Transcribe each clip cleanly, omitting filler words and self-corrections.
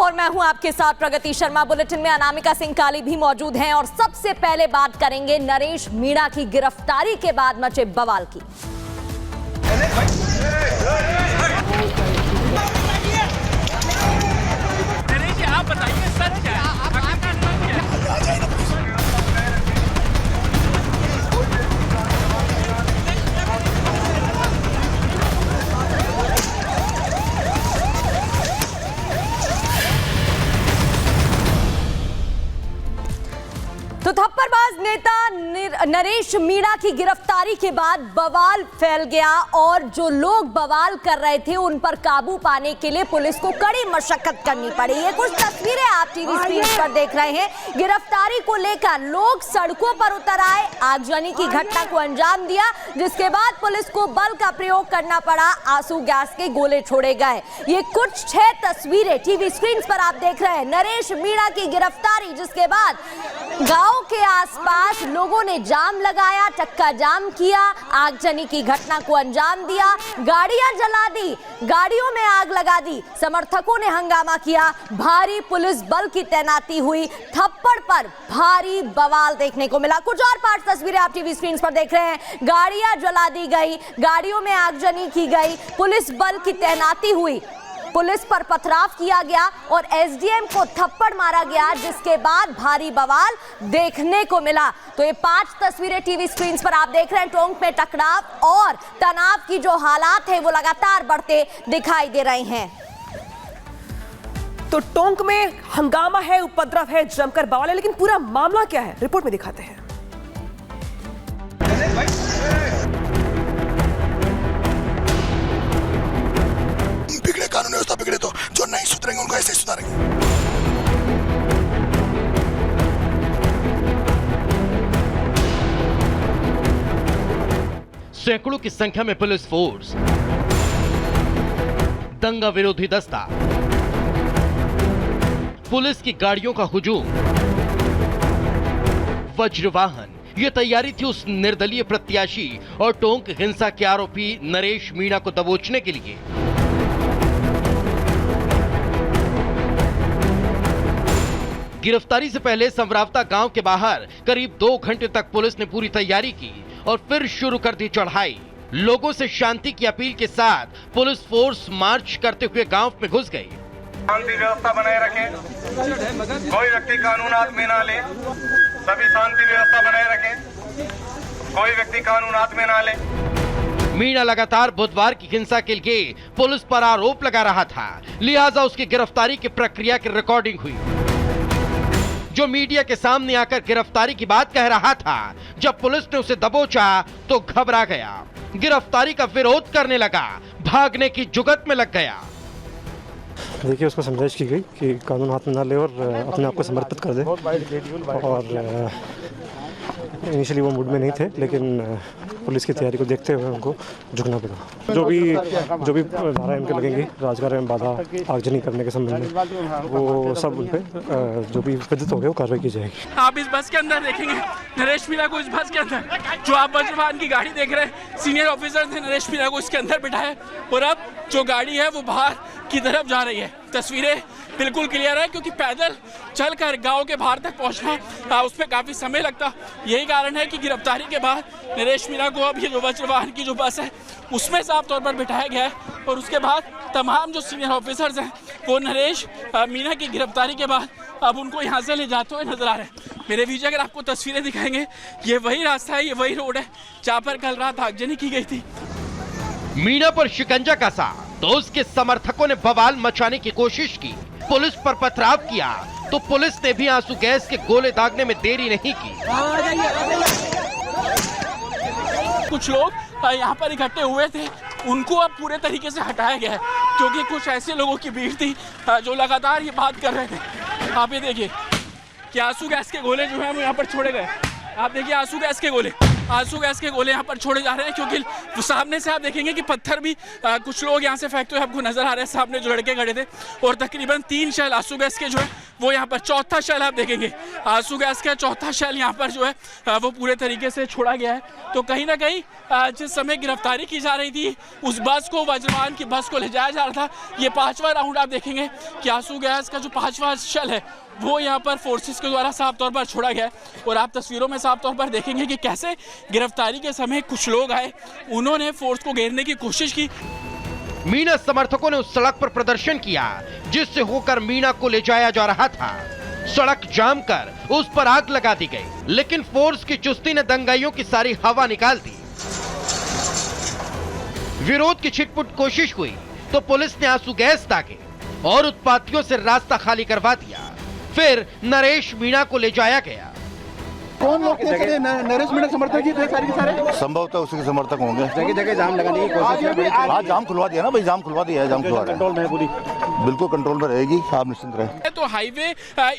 और मैं हूं आपके साथ प्रगति शर्मा। बुलेटिन में अनामिका सिंह काली भी मौजूद हैं और सबसे पहले बात करेंगे नरेश मीणा की गिरफ्तारी के बाद मचे बवाल की। आप बताइए सच क्या है? तो थप्पड़बाज नेता नरेश मीणा की गिरफ्तारी के बाद बवाल फैल गया और जो लोग बवाल कर रहे थे उन पर काबू पाने के लिए पुलिस को कड़ी मशक्कत करनी पड़ी। ये कुछ तस्वीरें आप टीवी स्क्रीन पर देख रहे हैं। गिरफ्तारी को लेकर लोग सड़कों पर उतर आए, आगजनी की घटना को अंजाम दिया, जिसके बाद पुलिस को बल का प्रयोग करना पड़ा। आंसू गैस के गोले छोड़े गए। ये कुछ 6 तस्वीरें टीवी स्क्रीन पर आप देख रहे हैं। नरेश मीणा की गिरफ्तारी, जिसके बाद गांव के आसपास लोगों ने जाम लगाया, चक्का जाम किया, आगजनी की घटना को अंजाम दिया, गाड़ियां जला दी, गाड़ियों में आग लगा दी, समर्थकों ने हंगामा किया, भारी पुलिस बल की तैनाती हुई, थप्पड़ पर भारी बवाल देखने को मिला। कुछ और 5 तस्वीरें आप टीवी स्क्रीन पर देख रहे हैं। गाड़ियां जला दी गई, गाड़ियों में आगजनी की गई, पुलिस बल की तैनाती हुई, पुलिस पर पथराव किया गया और एसडीएम को थप्पड़ मारा गया, जिसके बाद भारी बवाल देखने को मिला। तो ये 5 तस्वीरें टीवी स्क्रीन पर आप देख रहे हैं। टोंक में टकराव और तनाव की जो हालात है वो लगातार बढ़ते दिखाई दे रहे हैं। तो टोंक में हंगामा है, उपद्रव है, जमकर बवाल है, लेकिन पूरा मामला क्या है रिपोर्ट में दिखाते हैं। बिगड़े कानून व्यवस्था बिगड़े तो जो नहीं सुधरेंगे उनको ऐसे सुधारेंगे। सैकड़ों की संख्या में पुलिस फोर्स, दंगा विरोधी दस्ता, पुलिस की गाड़ियों का हुजूम, वज्रवाहन, ये तैयारी थी उस निर्दलीय प्रत्याशी और टोंक हिंसा के आरोपी नरेश मीणा को दबोचने के लिए। गिरफ्तारी से पहले समरावता गांव के बाहर करीब 2 घंटे तक पुलिस ने पूरी तैयारी की और फिर शुरू कर दी चढ़ाई। लोगों से शांति की अपील के साथ पुलिस फोर्स मार्च करते हुए गांव में घुस गई। शांति व्यवस्था बनाए रखें, कोई व्यक्ति कानून हाथ में ना ले, सभी शांति व्यवस्था बनाए रखें, कोई व्यक्ति कानून हाथ में ना ले। मीणा लगातार बुधवार की हिंसा के लिए पुलिस पर आरोप लगा रहा था, लिहाजा उसकी गिरफ्तारी की प्रक्रिया की रिकॉर्डिंग हुई। जो मीडिया के सामने आकर गिरफ्तारी की बात कह रहा था, जब पुलिस ने उसे दबोचा तो घबरा गया, गिरफ्तारी का विरोध करने लगा, भागने की जुगत में लग गया। देखिए, उसको समझाइश की गई कि कानून हाथ में ना ले और अपने आप को समर्पित कर दे। और इनिशियली वो मूड में नहीं थे, लेकिन पुलिस की तैयारी को देखते हुए उनको झुकना पड़ा। जो भी धाराएं उनके लगेंगी राजकारण में बाधा, आगजनी करने के संबंध में, वो सब उन पर जो भी विदित हो गए वो कार्रवाई की जाएगी। आप इस बस के अंदर देखेंगे नरेश मीणा को, इस बस के अंदर जो आप वज्रवाहन की गाड़ी देख रहे हैं, सीनियर ऑफिसर ने नरेश मीणा को इसके अंदर बिठाया और अब जो गाड़ी है वो बाहर की तरफ जा रही है। तस्वीरें बिल्कुल क्लियर है, क्योंकि पैदल चलकर गांव के बाहर तक पहुंचना उसमें काफी समय लगता। यही कारण है कि गिरफ्तारी के बाद नरेश मीणा को अब ये जो वज्रवाहन की जो बस है उसमें साफ तौर पर बिठाया गया है और उसके बाद तमाम जो सीनियर ऑफिसर्स हैं वो नरेश मीणा की गिरफ्तारी के बाद अब उनको यहाँ से ले जाते हुए नजर आ रहे हैं। मेरे बीच अगर आपको तस्वीरें दिखाएंगे, ये वही रास्ता है, ये वही रोड है जहाँ पर कल रात आगजनी की गई थी। मीणा पर शिकंजा कसा तो उसके समर्थकों ने बवाल मचाने की कोशिश की, पुलिस पर पथराव किया तो पुलिस ने भी आंसू गैस के गोले दागने में देरी नहीं की। कुछ लोग यहाँ पर इकट्ठे हुए थे, उनको अब पूरे तरीके से हटाया गया है, क्योंकि कुछ ऐसे लोगों की भीड़ थी जो लगातार ये बात कर रहे थे। आप ये देखिए कि आंसू गैस के गोले जो है वो यहाँ पर छोड़े गए। आप देखिए आंसू गैस के गोले यहाँ पर छोड़े जा रहे हैं, क्योंकि सामने से आप देखेंगे कि पत्थर भी कुछ लोग यहाँ से फेंकते हुए आपको नजर आ रहे हैं। सामने जो लड़के खड़े थे और तकरीबन 3 शेल आंसू गैस के जो है वो यहाँ पर चौथा शेल आप देखेंगे आंसू गैस का चौथा शेल यहाँ पर जो है वो पूरे तरीके से छोड़ा गया है। तो कहीं ना कहीं जिस समय गिरफ्तारी की जा रही थी उस बस को, वज्रवाहन की बस को ले जाया जा रहा था, ये 5वां राउंड आप देखेंगे कि आंसू गैस का जो 5वां शेल है वो यहाँ पर फोर्सेस के द्वारा साफ तौर पर छोड़ा गया है। और आप तस्वीरों में साफ तौर पर देखेंगे कि कैसे गिरफ्तारी के समय कुछ लोग आए, उन्होंने फोर्स को घेरने की कोशिश की। मीणा समर्थकों ने उस सड़क पर प्रदर्शन किया जिससे होकर मीणा को ले जाया जा रहा था। सड़क जाम कर उस पर आग लगा दी गई, लेकिन फोर्स की चुस्ती ने दंगाइयों की सारी हवा निकाल दी। विरोध की छिटपुट कोशिश हुई तो पुलिस ने आंसू गैस दागे और उत्पातियों से रास्ता खाली करवा दिया। फिर नरेश मीणा को ले जाया गया। कौन लोग थे? नरेश मीणा समर्थक ही थे सारे के सारे? संभवतः उसी के समर्थक होंगे। जगह जगह जाम लगाने की कोशिश है। हाँ, जाम खुलवा दिया ना भाई, जाम खुलवा दिया है, जाम खुलवा कंट्रोल में है पूरी, बिल्कुल कंट्रोल में रहेगी, आप निश्चिंत रहे। तो हाईवे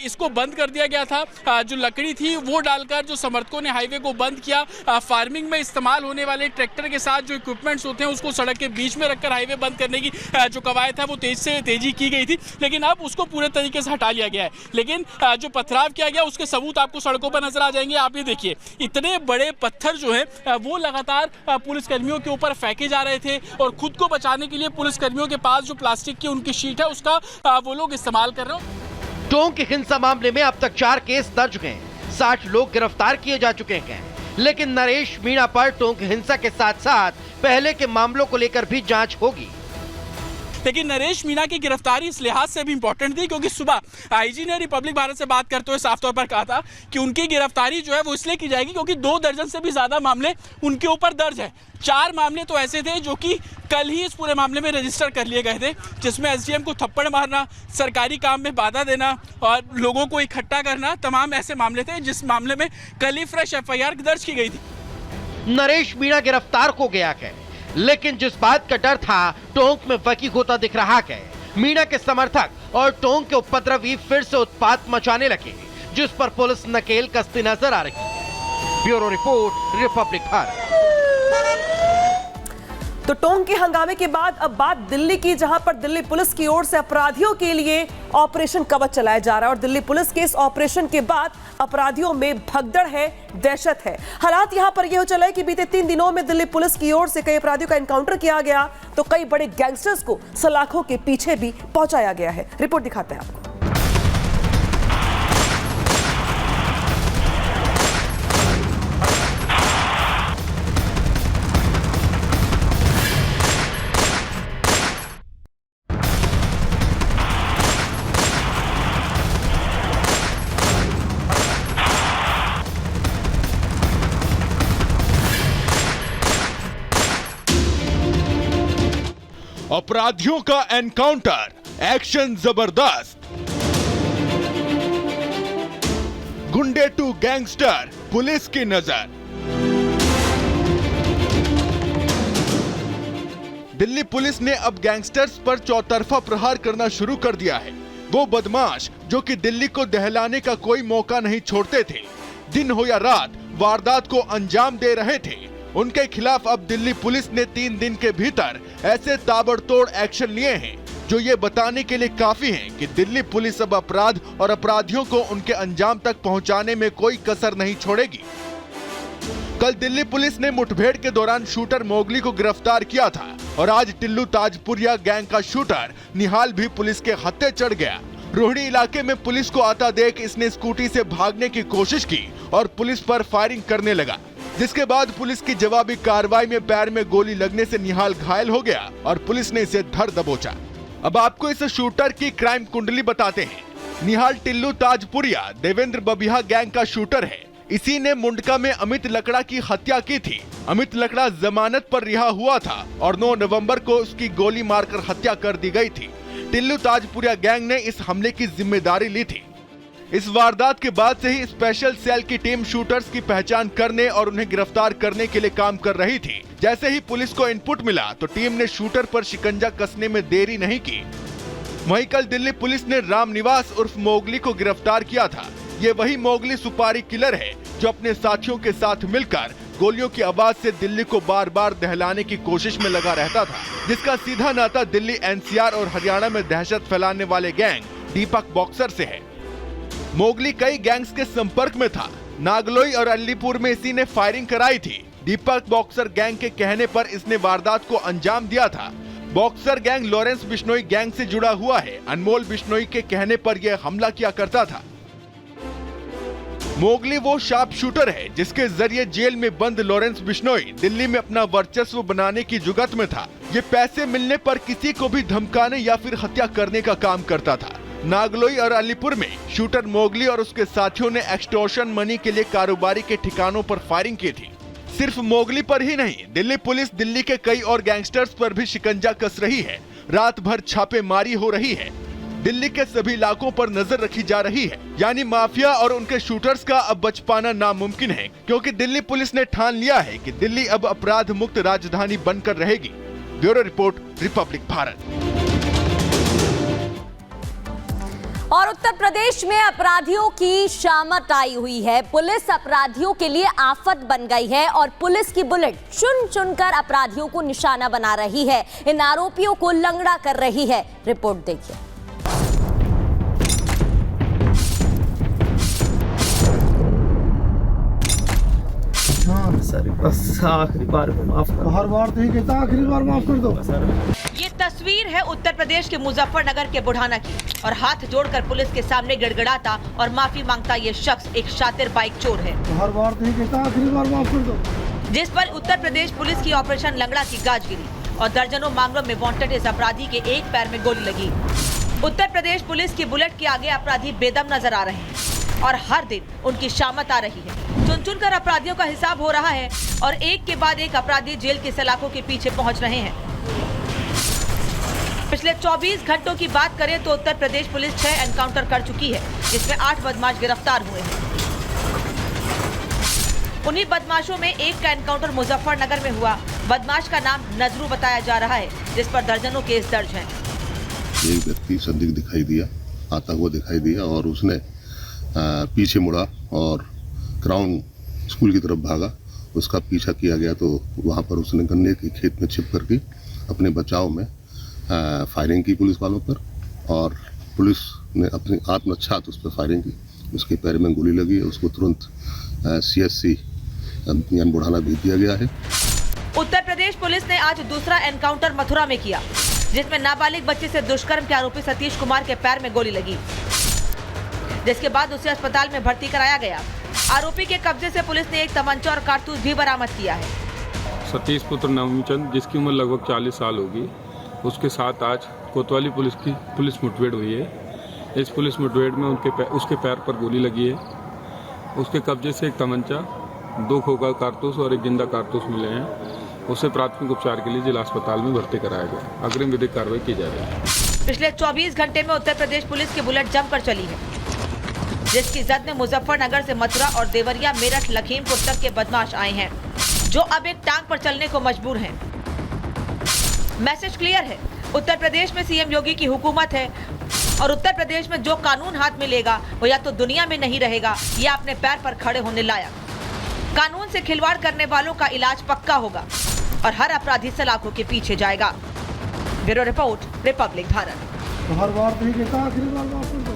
इसको बंद कर दिया गया था, जो लकड़ी थी वो डालकर जो समर्थकों ने हाईवे को बंद किया। फार्मिंग में इस्तेमाल होने वाले ट्रैक्टर के साथ जो इक्विपमेंट्स होते हैं उसको सड़क के बीच में रखकर हाईवे बंद करने की जो कवायद है वो तेजी की गई थी, लेकिन अब उसको पूरे तरीके से हटा लिया गया है। लेकिन जो पथराव किया गया उसके सबूत आपको सड़कों पर नजर आ जाएंगे। आप ये देखिए, इतने बड़े पत्थर जो है वो लगातार पुलिसकर्मियों के ऊपर फेंके जा रहे थे और खुद को बचाने के लिए पुलिसकर्मियों के पास जो प्लास्टिक की उनकी शीट है उसका वो लोग इस्तेमाल कर रहे हैं। टोंक की हिंसा मामले में अब तक 4 केस दर्ज हुए, 60 लोग गिरफ्तार किए जा चुके हैं। लेकिन नरेश मीणा पर टोंक हिंसा के साथ साथ पहले के मामलों को लेकर भी जांच होगी। लेकिन नरेश मीणा की गिरफ्तारी इस लिहाज से भी इंपॉर्टेंट थी क्योंकि सुबह आईजी ने रिपब्लिक भारत से बात करते हुए साफ तौर पर कहा था कि उनकी गिरफ्तारी जो है वो इसलिए की जाएगी क्योंकि 2 दर्जन से भी ज्यादा मामले उनके ऊपर दर्ज है। 4 मामले तो ऐसे थे जो कि कल ही इस पूरे मामले में रजिस्टर कर लिए गए थे, जिसमें एसडीएम को थप्पड़ मारना, सरकारी काम में बाधा देना और लोगों को इकट्ठा करना, तमाम ऐसे मामले थे जिस मामले में कल ही फ्रेश एफआईआर दर्ज की गई थी। नरेश मीणा गिरफ्तार हो गया है, लेकिन जिस बात का डर था टोंक में वही होता दिख रहा है। मीणा के समर्थक और टोंक के उपद्रवी फिर से उत्पात मचाने लगे, जिस पर पुलिस नकेल कसती नजर आ रही है। Bureau report, Republic Bharat. तो टोंक के हंगामे के बाद अब बात दिल्ली की, जहां पर दिल्ली पुलिस की ओर से अपराधियों के लिए ऑपरेशन कवच चलाया जा रहा है और दिल्ली पुलिस के इस ऑपरेशन के बाद अपराधियों में भगदड़ है, दहशत है। हालात यहां पर यह चला है कि बीते 3 दिनों में दिल्ली पुलिस की ओर से कई अपराधियों का एनकाउंटर किया गया तो कई बड़े गैंगस्टर्स को सलाखों के पीछे भी पहुंचाया गया है। रिपोर्ट दिखाते हैं आपको। अपराधियों का एनकाउंटर, एक्शन जबरदस्त। गुंडे टू गैंगस्टर, पुलिस की नजर। दिल्ली पुलिस ने अब गैंगस्टर्स पर चौतरफा प्रहार करना शुरू कर दिया है। वो बदमाश जो कि दिल्ली को दहलाने का कोई मौका नहीं छोड़ते थे, दिन हो या रात वारदात को अंजाम दे रहे थे, उनके खिलाफ अब दिल्ली पुलिस ने 3 दिन के भीतर ऐसे ताबड़तोड़ एक्शन लिए हैं जो ये बताने के लिए काफी हैं कि दिल्ली पुलिस अब अपराध और अपराधियों को उनके अंजाम तक पहुंचाने में कोई कसर नहीं छोड़ेगी। कल दिल्ली पुलिस ने मुठभेड़ के दौरान शूटर मोगली को गिरफ्तार किया था और आज टिल्लू ताजपुरिया गैंग का शूटर निहाल भी पुलिस के हत्थे चढ़ गया। रोहिणी इलाके में पुलिस को आता देख इसने स्कूटी से भागने की कोशिश की और पुलिस पर फायरिंग करने लगा, जिसके बाद पुलिस की जवाबी कार्रवाई में पैर में गोली लगने से निहाल घायल हो गया और पुलिस ने इसे धर दबोचा। अब आपको इस शूटर की क्राइम कुंडली बताते हैं। निहाल टिल्लू ताजपुरिया देवेंद्र बबिया गैंग का शूटर है। इसी ने मुंडका में अमित लकड़ा की हत्या की थी। अमित लकड़ा जमानत पर रिहा हुआ था और 9 नवंबर को उसकी गोली मारकर हत्या कर दी गई थी। टिल्लू ताजपुरिया गैंग ने इस हमले की जिम्मेदारी ली थी। इस वारदात के बाद से ही स्पेशल सेल की टीम शूटर्स की पहचान करने और उन्हें गिरफ्तार करने के लिए काम कर रही थी। जैसे ही पुलिस को इनपुट मिला तो टीम ने शूटर पर शिकंजा कसने में देरी नहीं की। वहीं कल दिल्ली पुलिस ने राम निवास उर्फ मोगली को गिरफ्तार किया था। ये वही मोगली सुपारी किलर है जो अपने साथियों के साथ मिलकर गोलियों की आवाज से दिल्ली को बार बार दहलाने की कोशिश में लगा रहता था, जिसका सीधा नाता दिल्ली एनसीआर और हरियाणा में दहशत फैलाने वाले गैंग दीपक बॉक्सर से है। मोगली कई गैंग्स के संपर्क में था। नागलोई और अलीपुर में इसी ने फायरिंग कराई थी। दीपक बॉक्सर गैंग के कहने पर इसने वारदात को अंजाम दिया था। Boxer gang Lawrence Bishnoi gang से जुड़ा हुआ है। अनमोल बिश्नोई के कहने पर यह हमला किया करता था। मोगली वो शार्प शूटर है जिसके जरिए जेल में बंद लॉरेंस बिश्नोई दिल्ली में अपना वर्चस्व बनाने की जुगत में था। ये पैसे मिलने पर किसी को भी धमकाने या फिर हत्या करने का काम करता था। नागलोई और अलीपुर में शूटर मोगली और उसके साथियों ने एक्सटॉर्शन मनी के लिए कारोबारी के ठिकानों पर फायरिंग की थी। सिर्फ मोगली पर ही नहीं, दिल्ली पुलिस दिल्ली के कई और गैंगस्टर्स पर भी शिकंजा कस रही है। रात भर छापेमारी हो रही है। दिल्ली के सभी इलाकों पर नजर रखी जा रही है। यानी माफिया और उनके शूटर्स का अब बच पाना नामुमकिन है, क्योंकि दिल्ली पुलिस ने ठान लिया है कि दिल्ली अब अपराध मुक्त राजधानी बनकर रहेगी। Bureau report, Republic Bharat. और उत्तर प्रदेश में अपराधियों की शामत आई हुई है। पुलिस अपराधियों के लिए आफत बन गई है और पुलिस की बुलेट चुन चुनकर अपराधियों को निशाना बना रही है। इन आरोपियों को लंगड़ा कर रही है। रिपोर्ट देखिए। सर बस आखिरी बार माफ कर, हर बार तो ही कहता आखिरी बार माफ कर दो सर। ये तस्वीर है उत्तर प्रदेश के मुजफ्फरनगर के बुढ़ाना की और हाथ जोड़कर पुलिस के सामने गिड़गिड़ाता और माफी मांगता ये शख्स एक शातिर बाइक चोर है। हर बार तो ही कहता आखिरी बार माफ कर दो। जिस पर उत्तर प्रदेश पुलिस की ऑपरेशन लंगड़ा की गाज गिरी और दर्जनों मामलों में वांटेड इस अपराधी के एक पैर में गोली लगी। उत्तर प्रदेश पुलिस की बुलेट के आगे अपराधी बेदम नजर आ रहे हैं और हर दिन उनकी शामत आ रही है। चुन चुनकर अपराधियों का हिसाब हो रहा है और एक के बाद एक अपराधी जेल की सलाखों के पीछे पहुंच रहे हैं। पिछले 24 घंटों की बात करें तो उत्तर प्रदेश पुलिस 6 एनकाउंटर कर चुकी है, जिसमें 8 बदमाश गिरफ्तार हुए हैं। उन्हीं बदमाशों में एक का एनकाउंटर मुजफ्फरनगर में हुआ। बदमाश का नाम नजरू बताया जा रहा है, जिस पर दर्जनों केस दर्ज हैं। एक व्यक्ति संदिग्ध दिखाई दिया, आता हुआ दिखाई दिया और उसने पीछे मुड़ा और क्राउन स्कूल की तरफ भागा। उसका पीछा किया गया तो वहां पर उसने गन्ने के खेत में छिप करके अपने बचाव में फायरिंग की पुलिस वालों पर और पुलिस ने अपनी आत्मरक्षार्थ उस पर फायरिंग की। उसके पैर में गोली लगी है। उसको तुरंत CSC बुढ़ाना भेज दिया गया है। उत्तर प्रदेश पुलिस ने आज दूसरा एनकाउंटर मथुरा में किया, जिसमें नाबालिग बच्चे से दुष्कर्म के आरोपी सतीश कुमार के पैर में गोली लगी, जिसके बाद उसे अस्पताल में भर्ती कराया गया। आरोपी के कब्जे से पुलिस ने एक तमंचा और कारतूस भी बरामद किया है। सतीश पुत्र नवमीचंद, जिसकी उम्र लगभग 40 साल होगी, उसके साथ आज कोतवाली पुलिस की पुलिस मुठभेड़ हुई है। इस पुलिस मुठभेड़ में उसके पैर पर गोली लगी है। उसके कब्जे से एक तमंचा, 2 खोखा कारतूस और एक जिंदा कारतूस मिले हैं। उसे प्राथमिक उपचार के लिए जिला अस्पताल में भर्ती कराया गया। अग्रिम विधिक कार्रवाई की जा रही है। पिछले 24 घंटे में उत्तर प्रदेश पुलिस की बुलेट जमकर चली है, जिसकी जद में मुजफ्फरनगर से मथुरा और देवरिया, मेरठ, लखीमपुर तक के बदमाश आए हैं, जो अब एक टांग पर चलने को मजबूर हैं। मैसेज क्लियर है, उत्तर प्रदेश में CM योगी की हुकूमत है और उत्तर प्रदेश में जो कानून हाथ में लेगा वो या तो दुनिया में नहीं रहेगा या अपने पैर पर खड़े होने लायक। कानून से खिलवाड़ करने वालों का इलाज पक्का होगा और हर अपराधी सलाखों के पीछे जाएगा। Bureau report, Republic Bharat. हर बार तो ही कहता आखिरी बार माफ कर दो।